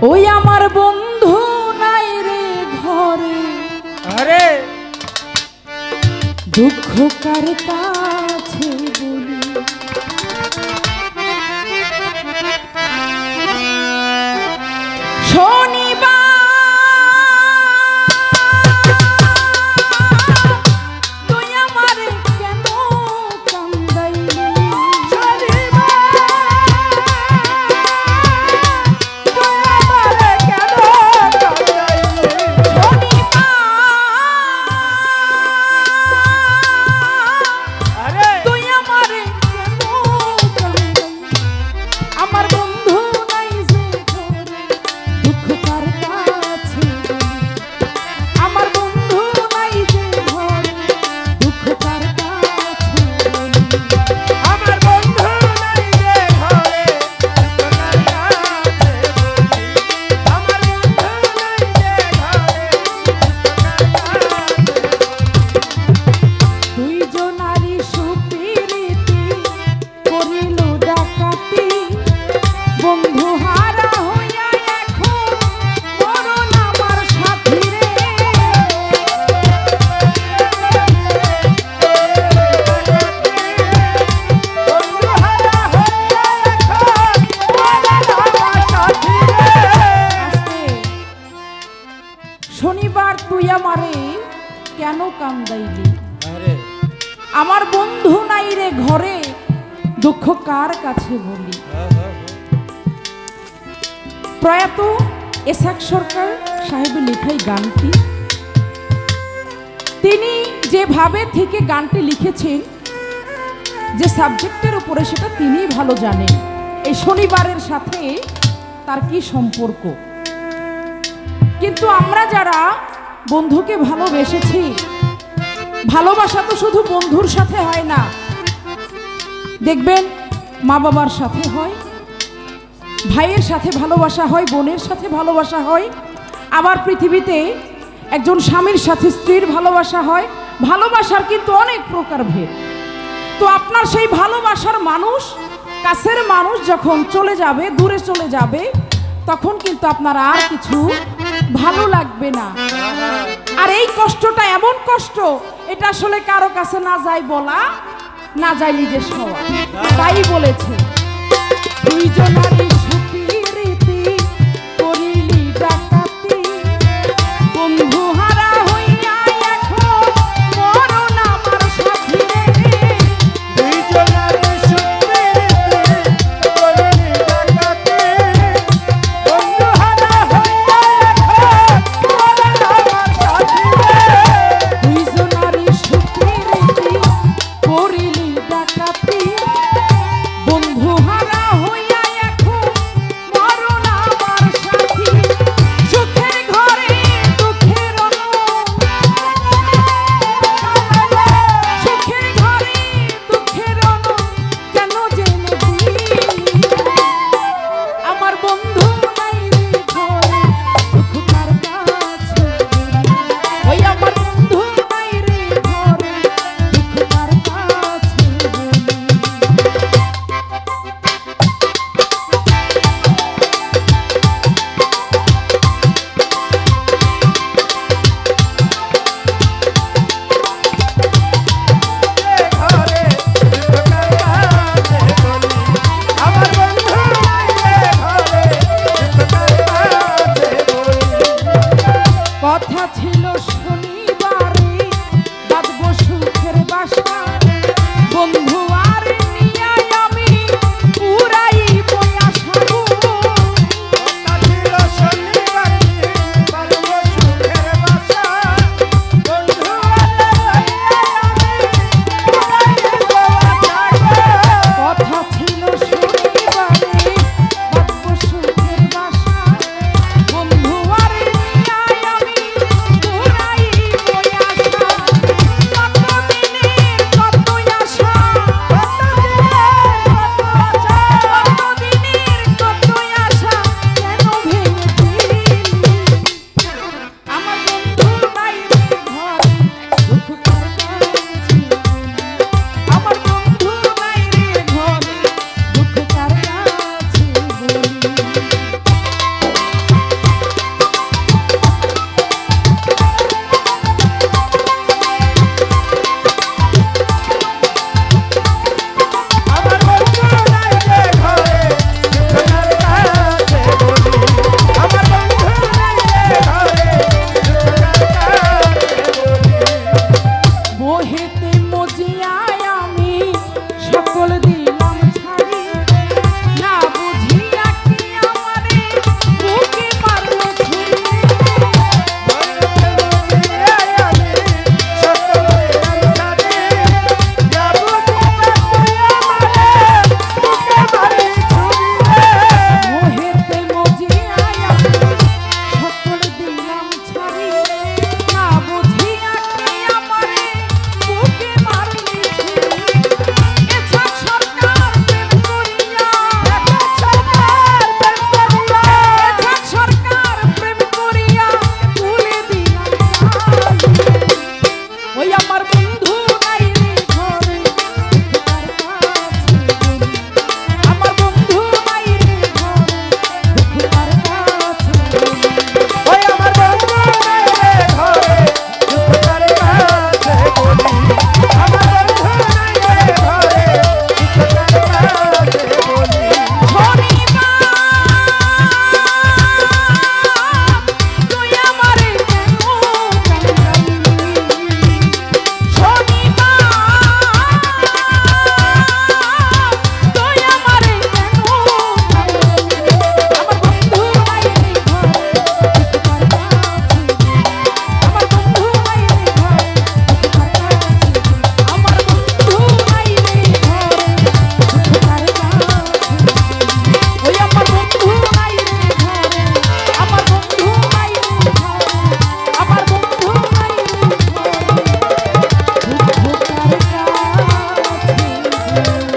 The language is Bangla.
ওই আমার বন্ধু নাই রে ঘরে, আরে দুঃখ কার কাছে বলি। শনিবার তুই আমারে কেন কান্দাইলি? আমার বন্ধু নাই রে ঘরে, দুঃখ কার কাছে বলি। প্রয়াত এসাক সরকার সাহেবের লেখাই গানটি, তিনি যেভাবে থেকে গানটি লিখেছেন, যে সাবজেক্টের উপরে, সেটা তিনিই ভালো জানেন। এই শনিবারের সাথে তার কি সম্পর্ক। কিন্তু আমরা যারা বন্ধুকে ভালোবেসেছি, ভালোবাসা তো শুধু বন্ধুর সাথে হয় না, দেখবেন মা বাবার সাথে হয়, ভাইয়ের সাথে ভালোবাসা হয়, বোনের সাথে ভালোবাসা হয়, আবার পৃথিবীতে একজন স্বামীর সাথে স্ত্রীর ভালোবাসা হয়। ভালোবাসার কিন্তু অনেক প্রকার ভেদ। তো আপনার সেই ভালোবাসার মানুষ, কাছের মানুষ যখন চলে যাবে, দূরে চলে যাবে, তখন কিন্তু আপনার আর কিছু ভালো লাগবে না। আর এই কষ্টটা এমন কষ্ট, এটা আসলে কারো কাছে না যায় বলা, না যায় নিজের সওয়া। তাই বলেছে, দুইজনারই সুপিরিতি করিলি ডাকাতি, বন্ধু হারা হইয়া এখন মরণ আমার সাথী রে। দুইজনারই সুপিরিতি করিলি ডাকাতি, বন্ধু হারা হইয়া এখন মরণ আমার সাথী রে। দুইজনারই সুপিরিতি করিলি ডাকাতি, বন্ধু হারা হইয়া এখন রে